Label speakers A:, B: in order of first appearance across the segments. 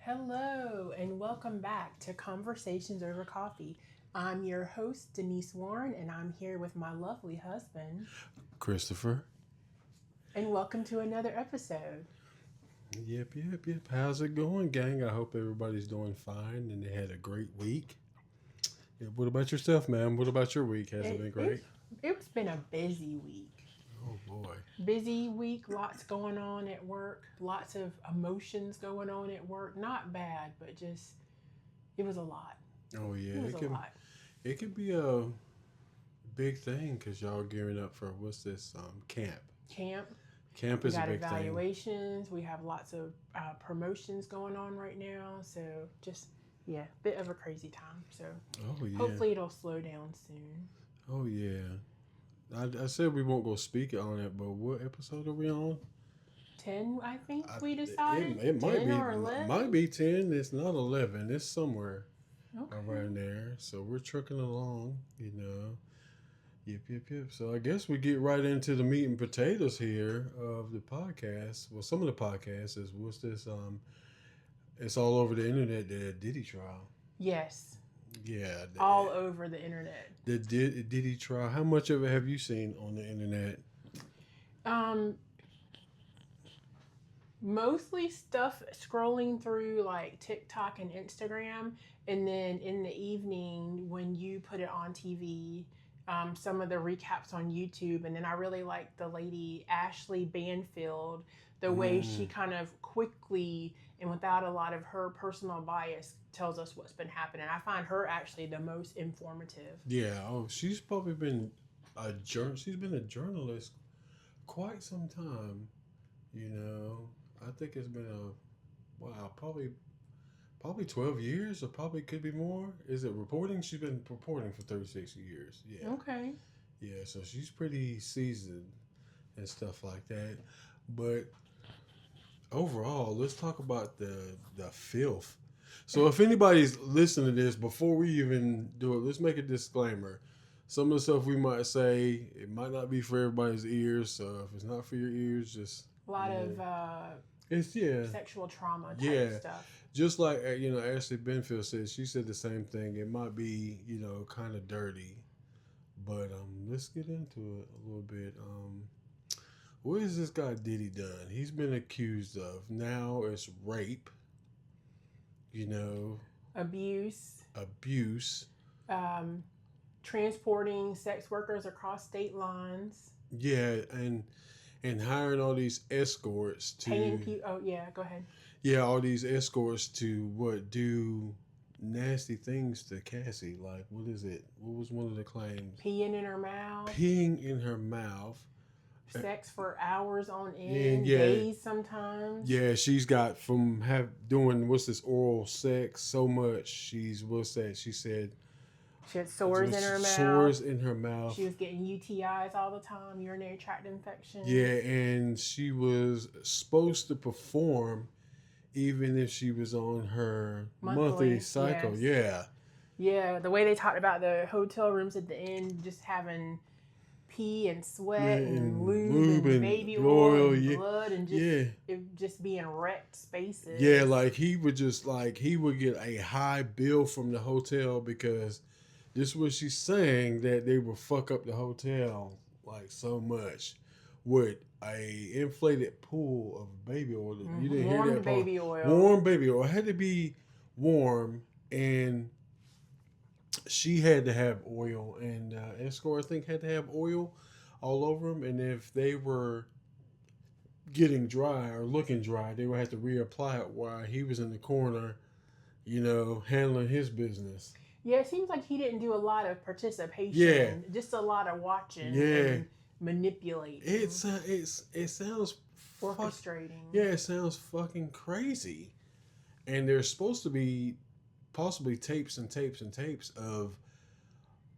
A: Hello, and welcome back to Conversations Over Coffee. I'm your host, Denise Warren, and I'm here with my lovely husband.
B: Christopher.
A: And welcome to another episode.
B: Yep. How's it going, gang? I hope everybody's doing fine and they had a great week. Yeah, what about yourself, man? What about your week? Has it
A: It,
B: been great?
A: it, it's been a busy week.
B: Oh, boy.
A: Busy week, lots going on at work, lots of emotions going on at work. Not bad, but just, it was a lot.
B: Oh,
A: It
B: yeah.
A: was
B: It
A: a
B: can
A: lot.
B: it can be a big thing because y'all gearing up for what's this camp.
A: Camp,
B: Camp
A: we
B: is a
A: got
B: big thing.
A: evaluations, we have lots of promotions going on right now. So just, yeah, bit of a crazy time. So
B: Oh, yeah.
A: hopefully it'll slow down soon.
B: Oh, yeah. I said we won't go speak on it, but what episode are we on?
A: 10, I think
B: I,
A: we
B: it,
A: decided.
B: it might
A: 10
B: be
A: or 11.
B: might be 10. It's not 11. It's somewhere
A: Okay.
B: around there. So we're trucking along, you know. Yep. So I guess we get right into the meat and potatoes here of the podcast. Well, some of the podcasts is what's this? It's all over the internet. The Diddy trial.
A: Yes,
B: Yeah,
A: all over the internet.
B: the Diddy trial. How much of it have you seen on the internet?
A: Um, Mostly stuff scrolling through like TikTok and Instagram, and then in the evening when you put it on TV, some of the recaps on YouTube. And then I really like the lady Ashley Banfield, the way she
B: Mm,
A: kind of quickly and without a lot of her personal bias tells us what's been happening. I find her actually the most informative.
B: yeah. Oh, she's probably been She's been a journalist quite some time. You know, I think it's been a wow, probably 12 years, or probably could be more. Is it reporting? She's been reporting for 36 years. Yeah,
A: Okay.
B: yeah. So she's pretty seasoned and stuff like that. But overall, let's talk about the filth. So if anybody's listening to this before we even do it, let's make a disclaimer. Some of the stuff we might say, it might not be for everybody's ears. So if it's not for your ears, just
A: A lot
B: yeah,
A: of
B: it's yeah,
A: sexual trauma type
B: yeah.
A: stuff.
B: Just like Ashley Benfield said, she said the same thing. It might be kind of dirty, but let's get into it a little bit. What has this guy Diddy done? He's been accused of now it's rape, you know,
A: Abuse,
B: abuse,
A: um, transporting sex workers across state lines,
B: yeah, and hiring all these escorts
A: paying
B: to
A: people. Oh, yeah, go ahead.
B: yeah, all these escorts to what do nasty things to Cassie. Like, what is it? What was one of the claims?
A: Peeing in her mouth,
B: Peeing in her mouth.
A: sex for hours on
B: And
A: end,
B: yeah,
A: days sometimes.
B: yeah, she's got from have doing what's this oral sex so much. She's what's that? She said
A: She had sores in her mouth.
B: sores in her mouth.
A: She was getting UTIs all the time, urinary tract
B: Yeah,
A: infections.
B: and she was supposed to perform even if she was on her monthly
A: Monthly,
B: cycle.
A: yes.
B: Yeah.
A: Yeah, the way they talked about the hotel rooms at the end, just having pee and
B: Yeah,
A: sweat and
B: and
A: lube
B: lube
A: and
B: and
A: baby oil
B: oil,
A: and
B: yeah,
A: blood and just
B: yeah,
A: it just being wrecked
B: yeah.
A: spaces.
B: Like he would get a high bill from the hotel because this was she saying that they would fuck up the hotel like so much with a inflated pool of baby oil. You didn't hear
A: Warmed
B: that part.
A: baby oil.
B: Warm baby oil. It had to be warm, and she had to have oil, and escort I think had to have oil all over them. And if they were getting dry or looking dry, they would have to reapply it while he was in the corner, handling his business.
A: Yeah, it seems like he didn't do a lot of
B: Yeah,
A: participation, just a lot of watching
B: yeah.
A: and manipulating,
B: It sounds fuck.
A: orchestrating.
B: Yeah, it sounds fucking crazy. And there's supposed to be possibly tapes and tapes and tapes of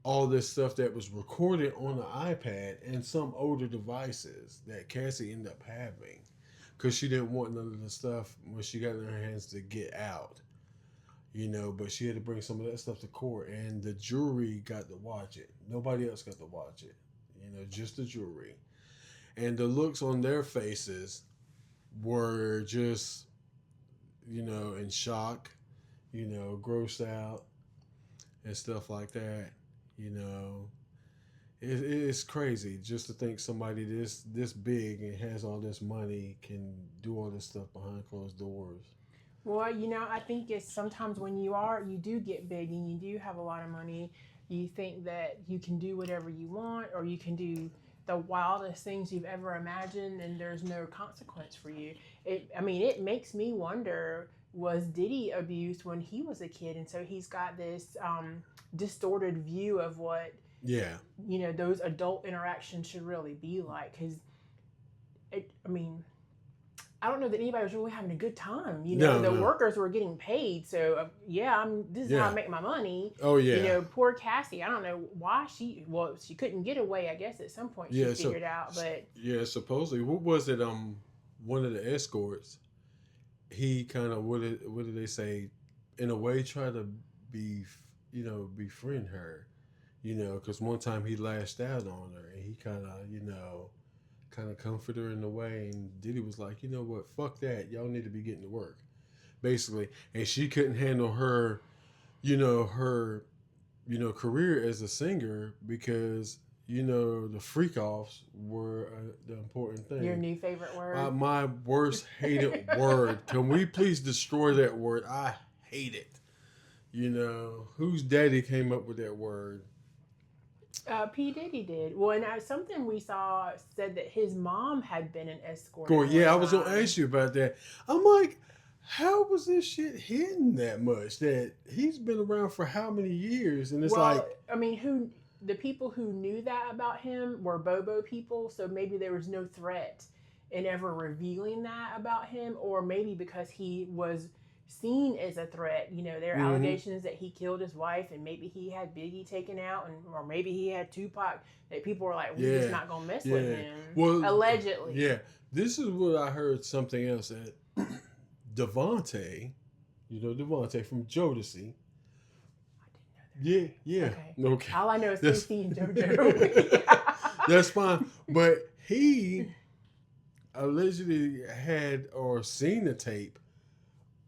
B: all this stuff that was recorded on the iPad and some older devices that Cassie ended up having because she didn't want none of the stuff when she got in her hands to get out. But she had to bring some of that stuff to court, and the jury got to watch it. Nobody else got to watch it, just the jury. And the looks on their faces were just in shock, grossed out and stuff like that. You know, it's crazy just to think somebody this big and has all this money can do all this stuff behind closed doors.
A: Well, I think it's sometimes when you do get big and you do have a lot of money, you think that you can do whatever you want or you can do the wildest things you've ever imagined and there's no consequence for you. It makes me wonder, was Diddy abused when he was a kid? And so he's got this distorted view of what,
B: Yeah.
A: Those adult interactions should really be like. Because, I don't know that anybody was really having a good time.
B: No,
A: The
B: no.
A: workers were getting paid, so this is how I make my money.
B: Oh yeah.
A: Poor Cassie. I don't know why she couldn't get away. I guess at some point she figured out, but
B: yeah, supposedly, what was it? One of the escorts, he kind of what did they say? In a way, try to befriend her, because one time he lashed out on her and he kind of comfort her in a way, and Diddy was like, you know what, fuck that, y'all need to be getting to work, basically. And she couldn't handle her, career as a singer because the freak offs were the important thing.
A: Your new favorite word?
B: My worst hated word. Can we please destroy that word? I hate it. Whose daddy came up with that word?
A: P. Diddy did. Well, and something we saw said that his mom had been an escort.
B: Yeah, I was going to ask you about that. I'm like, how was this shit hidden that much? That he's been around for how many years? And it's
A: the people who knew that about him were Bobo people, so maybe there was no threat in ever revealing that about him, or maybe because he was seen as a threat. There are allegations that he killed his wife, and maybe he had Biggie taken out, or maybe he had Tupac, that people were like, we're just not going to mess with him. Well, allegedly.
B: Yeah. This is what I heard something else that Devontae, Devontae from Jodeci. Yeah. Okay.
A: All I know is Casey and JoJo.
B: That's fine. But he allegedly had or seen the tape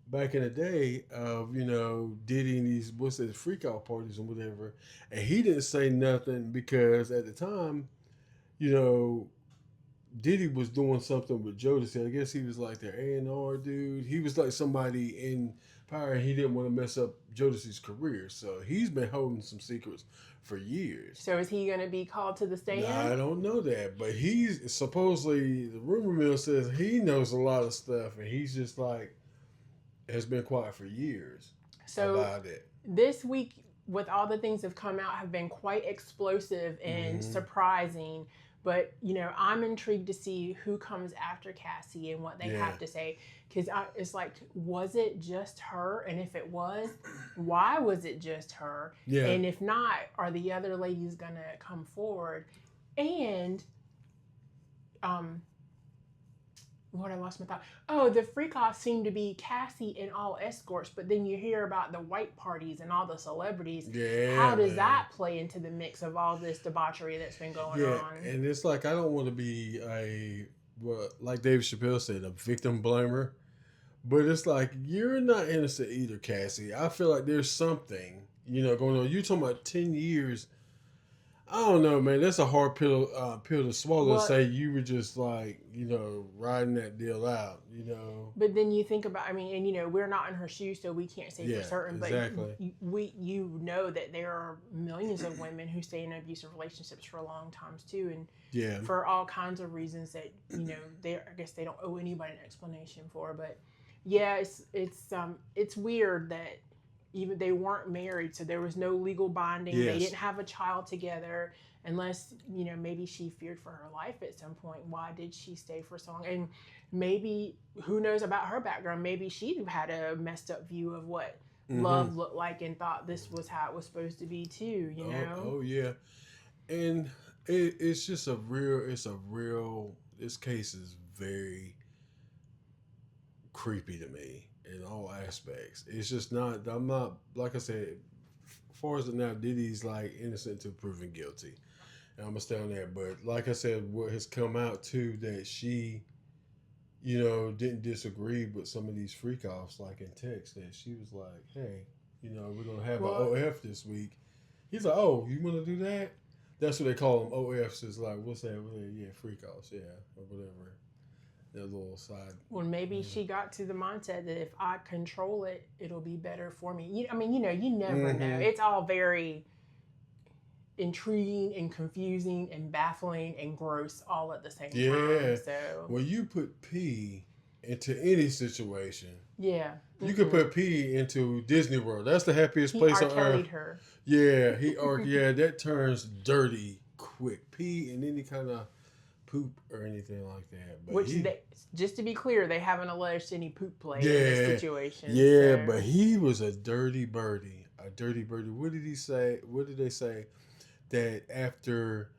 B: back in the day of, Diddy and these, freak out parties and whatever. And he didn't say nothing because at the time, Diddy was doing something with Jodeci. I guess he was like their A&R dude. He was like somebody in power, and he didn't want to mess up Jodeci's career. So he's been holding some secrets for years.
A: So is he going to be called to the stand?
B: I don't know that, but he's supposedly, the rumor mill says he knows a lot of stuff, and he's just like, has been quiet for years about it.
A: This week, with all the things that have come out, have been quite explosive and surprising. But, I'm intrigued to see who comes after Cassie and what they have to say. Because it's like, was it just her? And if it was, why was it just her?
B: Yeah.
A: And if not, are the other ladies going to come forward? And, Lord, I lost my thought. Oh, the freak-offs seem to be Cassie and all escorts, but then you hear about the white parties and all the celebrities.
B: Yeah,
A: how does that play into the mix of all this debauchery that's been going on?
B: And it's like, I don't want to be like Dave Chappelle said, a victim blamer. But it's like, you're not innocent either, Cassie. I feel like there's something, going on. You're talking about 10 years. I don't know, man. That's a hard pill to swallow. To say you were just like, riding that deal out,
A: But then you think about, and we're not in her shoes, so we can't say for certain.
B: Exactly.
A: But you know that there are millions of women who stay in abusive relationships for long times too, and for all kinds of reasons that I guess they don't owe anybody an explanation for. But it's weird that. Even they weren't married, so there was no legal bonding.
B: Yes.
A: They didn't have a child together, unless maybe she feared for her life at some point. Why did she stay for so long? And maybe, who knows about her background? Maybe she had a messed up view of what love looked like and thought this was how it was supposed to be too.
B: Oh yeah, and it's just this case is very creepy to me. In all aspects, it's just not. I'm not, like I said. As far as now, Diddy's like innocent until proven guilty, and I'm gonna stay on that. But like I said, what has come out too, that she didn't disagree with some of these freak offs, like in text, that she was like, hey, we're going to have an OF this week. He's like, oh, you want to do that? That's what they call them. OFs is like, what's that? Yeah, freak offs, yeah, or whatever. That little side.
A: Well, maybe she got to the mindset that if I control it, it'll be better for me. You never know. It's all very intriguing and confusing and baffling and gross all at the same time. So
B: when you put P into any situation,
A: yeah,
B: you could put P into Disney World. That's the happiest place on earth.
A: Her.
B: Yeah, that turns dirty quick. P in any kind of poop or anything like that. But
A: just to be clear, they haven't alleged any poop play in this situation.
B: Yeah, so. But he was a dirty birdie. A dirty birdie. What did he say? What did they say? That after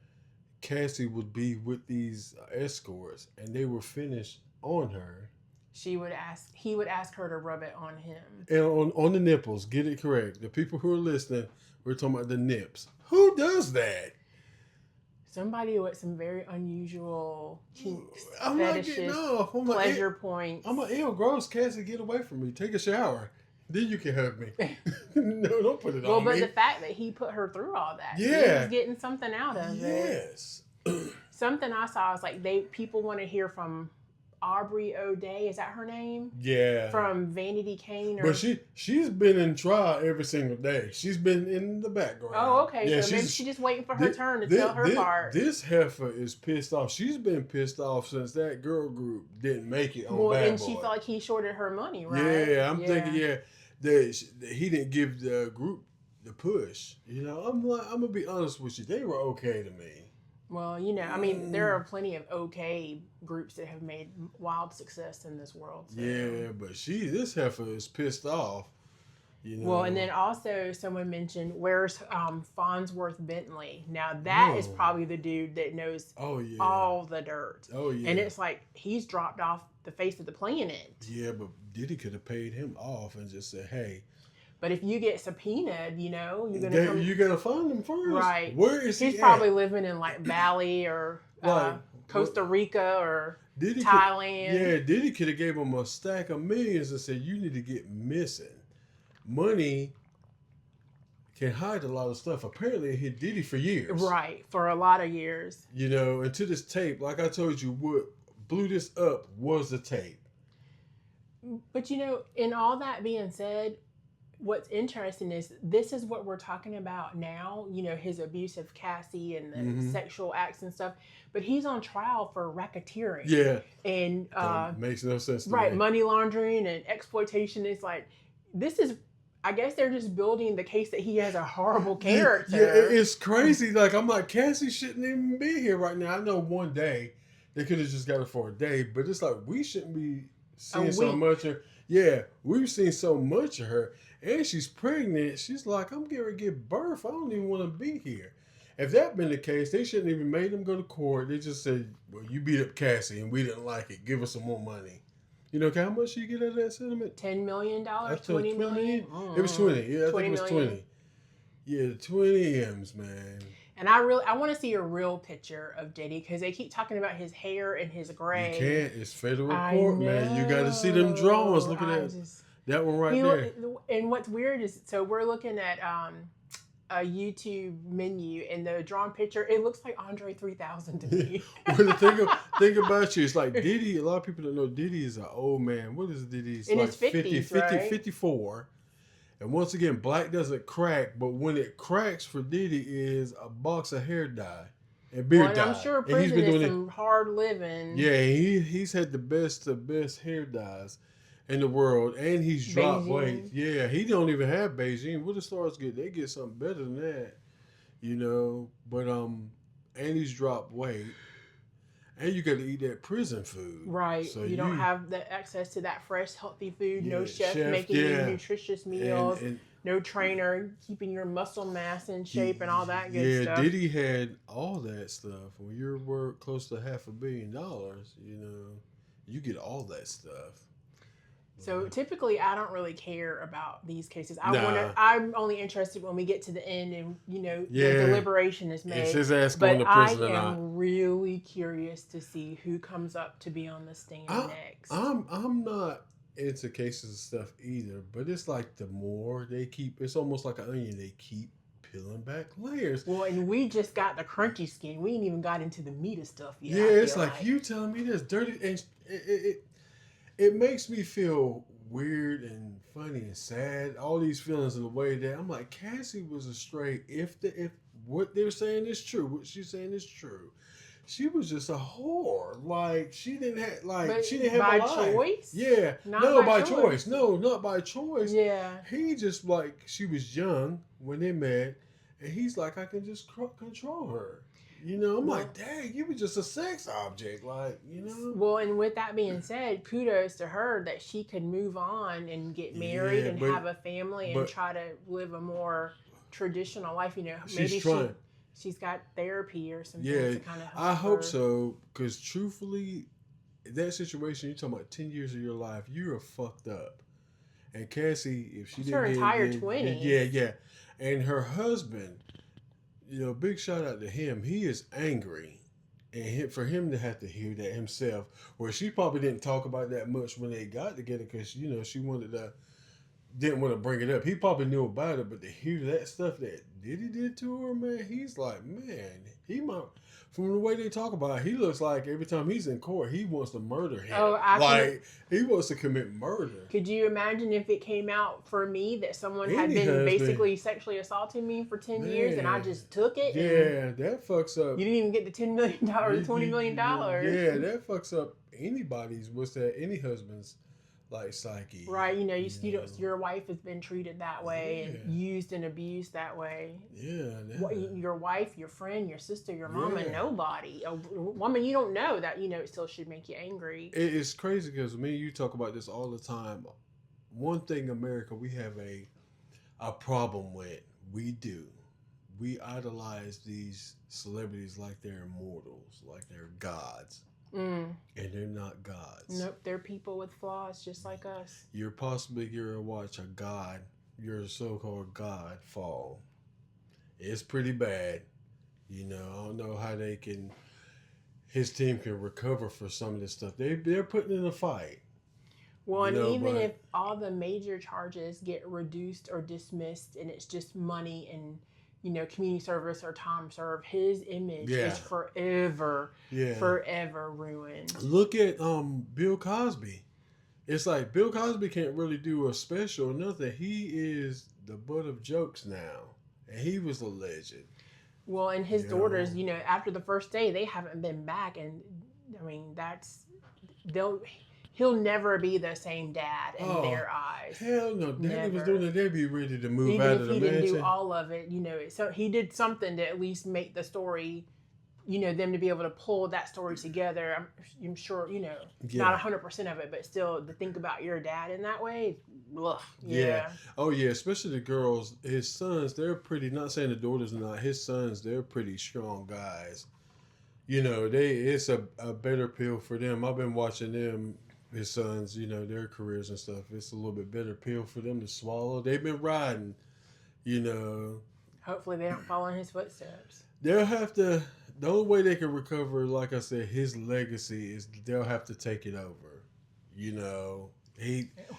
B: Cassie would be with these escorts and they were finished on her,
A: he would ask her to rub it on him.
B: And on the nipples, get it correct. The people who are listening, we're talking about the nips. Who does that?
A: Somebody with some very unusual kinks,
B: I'm
A: fetishes,
B: not getting off.
A: pleasure points.
B: I'm like, ew, gross, Cassie, get away from me. Take a shower. Then you can hug me. No, don't put it on me.
A: Well, but the fact that he put her through all that.
B: Yeah.
A: He was getting something out of it.
B: Yes.
A: Something I saw is like people want to hear from Aubrey O'Day. Is that her name?
B: Yeah.
A: From Vanity Kane.
B: But she's been in trial every single day. She's been in the background.
A: Oh, okay.
B: Yeah,
A: so maybe she's just waiting for her turn to tell her part.
B: This heifer is pissed off. She's been pissed off since that girl group didn't make it on Bad Boy.
A: And she felt like he shorted her money, right?
B: Yeah, I'm thinking, that he didn't give the group the push. I'm going to be honest with you. They were okay to me.
A: Well, there are plenty of okay groups that have made wild success in this world. So.
B: Yeah, but this heifer is pissed off.
A: Well, and then also someone mentioned, where's Farnsworth Bentley? Now that is probably the dude that knows all the dirt.
B: Oh, yeah.
A: And it's like he's dropped off the face of the planet.
B: Yeah, but Diddy could have paid him off and just said, hey.
A: But if you get subpoenaed, you're gonna
B: you gotta find him first,
A: right?
B: Where is he?
A: He's probably living in like Bali or Costa Rica or Thailand.
B: Diddy could have gave him a stack of millions and said, "You need to get missing." Money can hide a lot of stuff. Apparently, it hit Diddy for years,
A: right? For a lot of years,
B: And to this tape, like I told you, what blew this up was the tape.
A: But in all that being said, what's interesting is this is what we're talking about now, his abuse of Cassie and the sexual acts and stuff, but he's on trial for racketeering.
B: Yeah.
A: And
B: makes no sense to
A: me.
B: Money
A: laundering and exploitation. It's like, I guess they're just building the case that he has a horrible character.
B: Yeah, it's crazy. Like, I'm like, Cassie shouldn't even be here right now. I know one day they could have just got her for a day, but it's like, we shouldn't be seeing so much of her. Yeah, we've seen so much of her. And she's pregnant. She's like, I'm getting ready to give birth. I don't even want to be here. If that been the case, they shouldn't even made him go to court. They just said, well, you beat up Cassie and we didn't like it. Give us some more money. How much you get out of that settlement?
A: $10 million? $20 million?
B: It was 20. Yeah, I think it was 20.
A: Million.
B: Yeah, 20 M's, man.
A: And I want to see a real picture of Diddy because they keep talking about his hair and his gray.
B: You can't. It's federal court, man. You got to see them drawings. Look at that. That one right there.
A: And what's weird is, so we're looking at a YouTube menu, and the drawn picture, it looks like Andre 3000 to me.
B: Well, the thing about you, it's like Diddy, a lot of people don't know Diddy is an old man. What is Diddy? He's
A: in
B: like
A: his 50s, right?
B: 54. And once again, black doesn't crack, but when it cracks for Diddy is a box of hair dye and beard dye.
A: I'm sure prison is some hard living.
B: Yeah, he's had the best hair dyes in the world, and he's dropped weight. Yeah, he don't even have Beijing. What the stars get? They get something better than that, But and he's dropped weight, and you got to eat that prison food,
A: right? So you don't have the access to that fresh, healthy food. No chef making you nutritious meals. And no trainer keeping your muscle mass in shape and all that good stuff.
B: Yeah, Diddy had all that stuff. When you're worth close to $500 million, you get all that stuff.
A: So typically, I don't really care about these cases.
B: Nah.
A: I'm only interested when we get to the end and the
B: Yeah.
A: deliberation is
B: Is
A: made.
B: his ass going
A: But
B: to
A: I
B: prison or not?
A: am really curious to see who comes up to be on the stand next.
B: I'm not into cases and stuff either, but it's like the more they keep, it's almost like an onion. They keep peeling back layers.
A: Well, and we just got the crunchy skin. We ain't even got into the meat of stuff yet.
B: Yeah, it's like you telling me this dirty, and it makes me feel weird and funny and sad. All these feelings in the way that I'm like, Cassie was a stray. If what they're saying is true, what she's saying is true, she was just a whore. Like she didn't have she didn't have a life. By choice. Yeah, no, by choice. No, not by choice.
A: Yeah,
B: he just like she was young when they met, and he's like, I can just control her. I'm like, dang, you were just a sex object, like,
A: Well, and with that being said, kudos to her that she could move on and get married and have a family and try to live a more traditional life. Maybe she's got therapy or something to kind of help
B: I hope so, because truthfully, that situation, you're talking about 10 years of your life, you're fucked up. And Cassie, if she didn't
A: her entire 20s.
B: Yeah. And her husband, big shout out to him. He is angry. And for him to have to hear that himself, where she probably didn't talk about that much when they got together because, she didn't want to bring it up. He probably knew about it, but to hear that stuff that Diddy did to her, man, he's like, man, he might, from the way they talk about it, he looks like every time he's in court, he wants to murder him. He wants to commit murder.
A: Could you imagine if it came out for me that someone had been basically sexually assaulting me for 10 years and I just took it?
B: Yeah, that fucks up.
A: You didn't even get the $10 million, $20 million.
B: Yeah, that fucks up any husband's psyche.
A: Right, your wife has been treated that way and used and abused that way.
B: Yeah.
A: Your wife, your friend, your sister, your mama, nobody. A woman you don't know that, it still should make you angry.
B: It's crazy because me and you talk about this all the time. One thing, America, we have a problem with. We idolize these celebrities like they're immortals, like they're gods. And they're not gods.
A: Nope, they're people with flaws just like us.
B: You're gonna watch your so-called God fall. It's pretty bad. I don't know how his team can recover for some of this stuff. They're putting in a fight.
A: Well, and even if all the major charges get reduced or dismissed and it's just money and community service or time served, his image is forever ruined.
B: Look at Bill Cosby. It's like Bill Cosby can't really do a special or nothing. He is the butt of jokes now, and he was a legend.
A: Well, and his daughters, after the first day, they haven't been back, and I mean he'll never be the same dad in their eyes.
B: Hell no. Daddy was doing it. They'd be ready to move out of the mansion. Even if he didn't
A: do all of it, so he did something to at least make the story, them to be able to pull that story together. I'm sure, not 100% of it, but still to think about your dad in that way, ugh, yeah.
B: Oh, yeah, especially the girls. His sons, they're pretty, not saying the daughters are not, his sons, they're pretty strong guys. It's a better pill for them. I've been watching them. His sons, their careers and stuff. It's a little bit better pill for them to swallow. They've been riding,
A: Hopefully they don't follow in his footsteps.
B: They'll have to, the only way they can recover, like I said, his legacy is they'll have to take it over.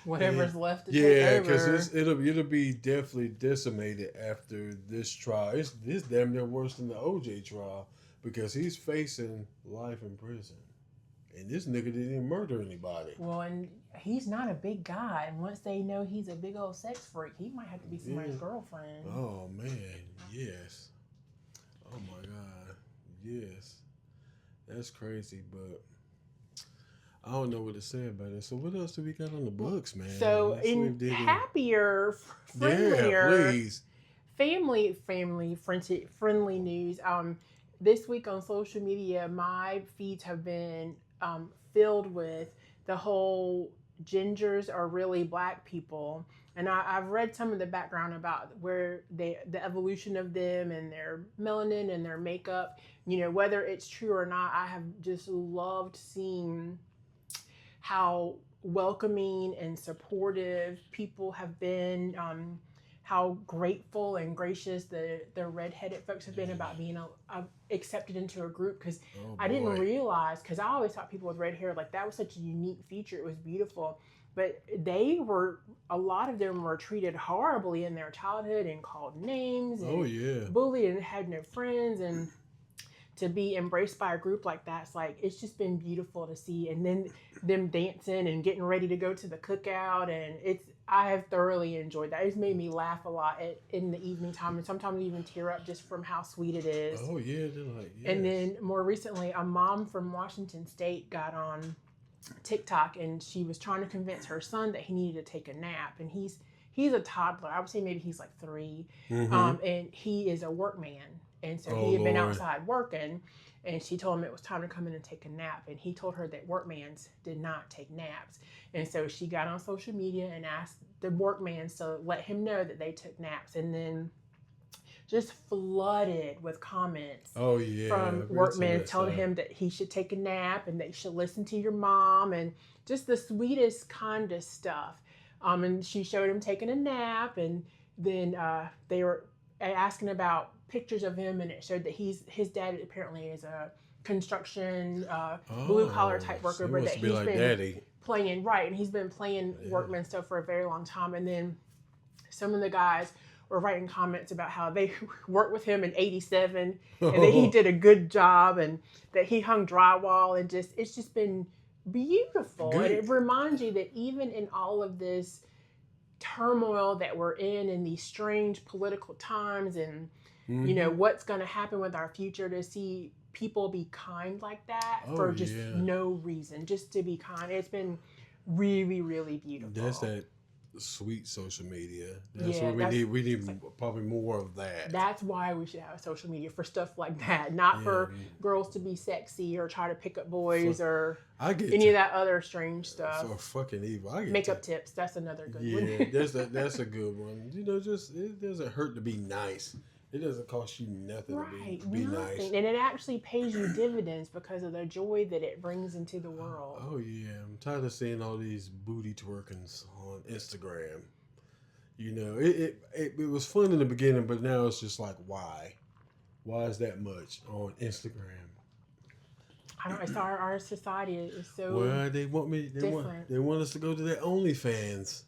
A: Whatever's left to take over.
B: Yeah, because it'll be definitely decimated after this trial. It's damn near worse than the OJ trial because he's facing life in prison. And this nigga didn't even murder anybody.
A: Well, and he's not a big guy. And once they know he's a big old sex freak, he might have to be somebody's girlfriend.
B: Oh, man. Yes. Oh, my God. Yes. That's crazy, but I don't know what to say about it. So what else do we got on the books, man?
A: So in happier, friendlier, family news, this week on social media, my feeds have been filled with the whole gingers are really black people. And I've read some of the background about where the evolution of them and their melanin and their makeup, whether it's true or not. I have just loved seeing how welcoming and supportive people have been. How grateful and gracious the redheaded folks have been about being accepted into a group, because
B: Oh
A: I didn't
B: boy.
A: realize, because I always thought people with red hair, like, that was such a unique feature. It was beautiful, but a lot of them were treated horribly in their childhood and called names
B: Oh
A: and
B: yeah.
A: bullied and had no friends, and to be embraced by a group like that, it's just been beautiful to see. And then them dancing and getting ready to go to the cookout, and I have thoroughly enjoyed that. It's made me laugh a lot in the evening time, and sometimes even tear up just from how sweet it is.
B: Oh yeah. They're like
A: And
B: yes.
A: then more recently, a mom from Washington State got on TikTok, and she was trying to convince her son that he needed to take a nap. And he's a toddler. I would say maybe he's like 3,
B: Mm-hmm.
A: and he is a workman. And so
B: Oh
A: he had been
B: Lord.
A: outside working, and she told him it was time to come in and take a nap. And he told her that workmans did not take naps. And so she got on social media and asked the workmans to let him know that they took naps. And then just flooded with comments
B: Oh yeah.
A: from
B: I read some of
A: workmen
B: that
A: telling
B: stuff.
A: him that he should take a nap and that you should listen to your mom, and just the sweetest, kindest stuff. And she showed him taking a nap, and then they were asking about pictures of him, and it showed that his dad apparently is a construction blue collar
B: Oh,
A: type
B: so
A: worker,
B: he
A: but
B: wants
A: that
B: to be
A: he's
B: like
A: been
B: daddy.
A: playing right, and he's been playing
B: Yeah.
A: workman stuff for a very long time. And then some of the guys were writing comments about how they worked with him in '87, and that he
B: Oh,
A: did a good job, and that he hung drywall, and just it's just been beautiful. And
B: good.
A: it reminds you that even in all of this turmoil that we're in these strange political times, and
B: Mm-hmm.
A: what's going to happen with our future, to see people be kind like that
B: Oh
A: for just
B: yeah.
A: no reason, just to be kind. It's been really, really
B: That's
A: beautiful.
B: that sweet social media. That's
A: Yeah,
B: what we
A: that's
B: need. We need
A: it's like
B: probably more of that.
A: that's why we should have social media, for stuff like that, not
B: Yeah.
A: for girls to be sexy or try to pick up
B: For,
A: boys or
B: I get
A: any
B: to,
A: of that other strange stuff.
B: for fucking evil. I get to.
A: Makeup tips, that's another good one.
B: Yeah, that's a good one. Just it doesn't hurt to be nice. It doesn't cost you nothing to
A: Right,
B: be nice.
A: nothing. And it actually pays you dividends because of the joy that it brings into the world.
B: Oh yeah, I'm tired of seeing all these booty twerkings on Instagram. It was fun in the beginning, but now it's just like why? Why is that much on Instagram?
A: I don't. It's our society is so
B: Well, they want me.
A: different.
B: They want us to go to their OnlyFans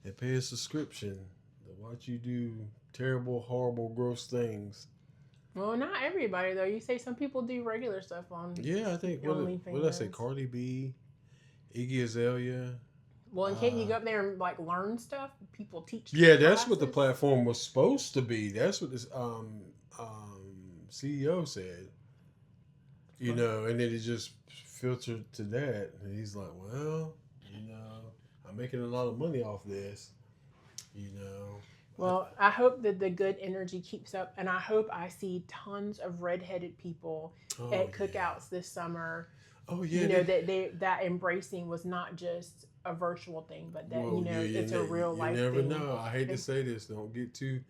B: and pay a subscription to watch you do terrible, horrible, gross things.
A: Well, not everybody though. You say some people do regular stuff on
B: Yeah, I think what did I say?
A: OnlyFans.
B: Cardi B, Iggy Azalea.
A: Well, and can't you
B: Uh,
A: go up there and like learn stuff? People teach
B: yeah, that's what the
A: classes.
B: platform was supposed to be. That's what this CEO said. And then it just filtered to that, and he's like, "Well, I'm making a lot of money off this." You know,
A: Well, I hope that the good energy keeps up, and I hope I see tons of redheaded people
B: oh
A: at
B: yeah,
A: cookouts this summer.
B: oh yeah.
A: That embracing was not just a virtual thing, but that
B: Well, yeah,
A: it's a real
B: you
A: life
B: never
A: thing.
B: know. I hate to
A: And,
B: say this. Don't get too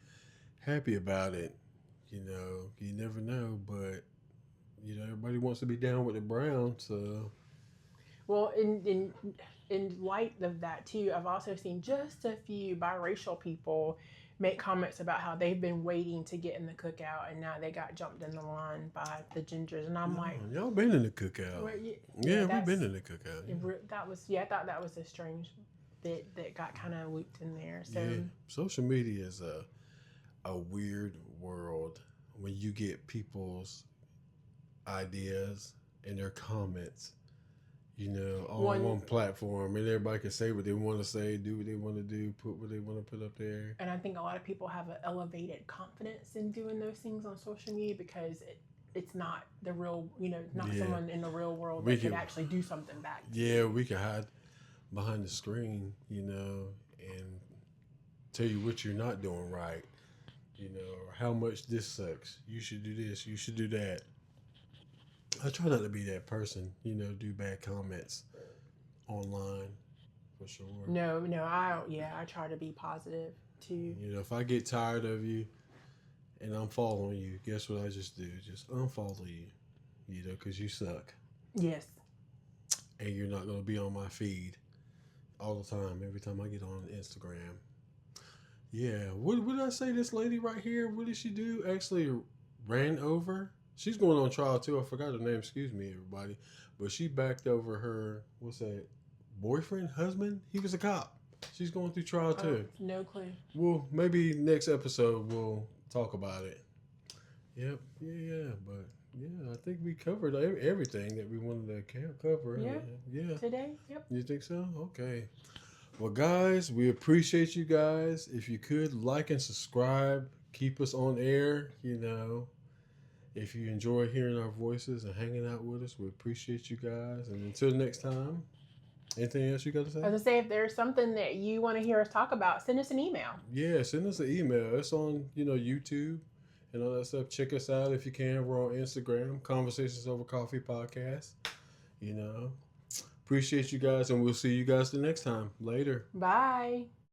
B: happy about it. You never know. But everybody wants to be down with the brown. So
A: well, in light of that too, I've also seen just a few biracial people make comments about how they've been waiting to get in the cookout, and now they got jumped in the line by the gingers, and I'm
B: no,
A: like,
B: y'all been in the cookout.
A: well,
B: Yeah, we've
A: that's
B: been in the cookout.
A: that was I thought that was a strange bit that got kind of looped in there. So
B: Yeah, social media is a weird world when you get people's ideas and their comments, all on one platform, and everybody can say what they want to say, do what they want to do, put what they want to put up there.
A: and I think a lot of people have an elevated confidence in doing those things on social media because it's not the real, not
B: Yeah.
A: someone in the real world
B: We
A: that can
B: can-
A: actually do something back.
B: Yeah, we can hide behind the screen, and tell you what you're not doing right, or how much this sucks. You should do this, you should do that. I try not to be that person, do bad comments online for sure.
A: No, I try to be positive too.
B: If I get tired of you and I'm following you, guess what I just do? Just unfollow you, because you suck
A: Yes.
B: and you're not going to be on my feed. all the time. Every time I get on Instagram. Yeah. What did I say? This lady right here. What did she do? Actually, ran over. She's going on trial too. I forgot her name. Excuse me, everybody. But she backed over her. What's that? Boyfriend, husband. He was a cop. She's going through trial too.
A: No clue.
B: Well, maybe next episode we'll talk about it. Yep. Yeah. But yeah, I think we covered everything that we wanted to cover.
A: Yeah.
B: Yeah.
A: Today. Yep.
B: You think so? Okay. Well, guys, we appreciate you guys. If you could like and subscribe, keep us on air. If you enjoy hearing our voices and hanging out with us, we appreciate you guys. And until next time, anything else you got to say?
A: I was gonna say, if there's something that you want to hear us talk about, send us an email.
B: Yeah, send us an email. It's on, YouTube and all that stuff. Check us out if you can. We're on Instagram, Conversations Over Coffee Podcast. Appreciate you guys, and we'll see you guys the next time. Later.
A: Bye.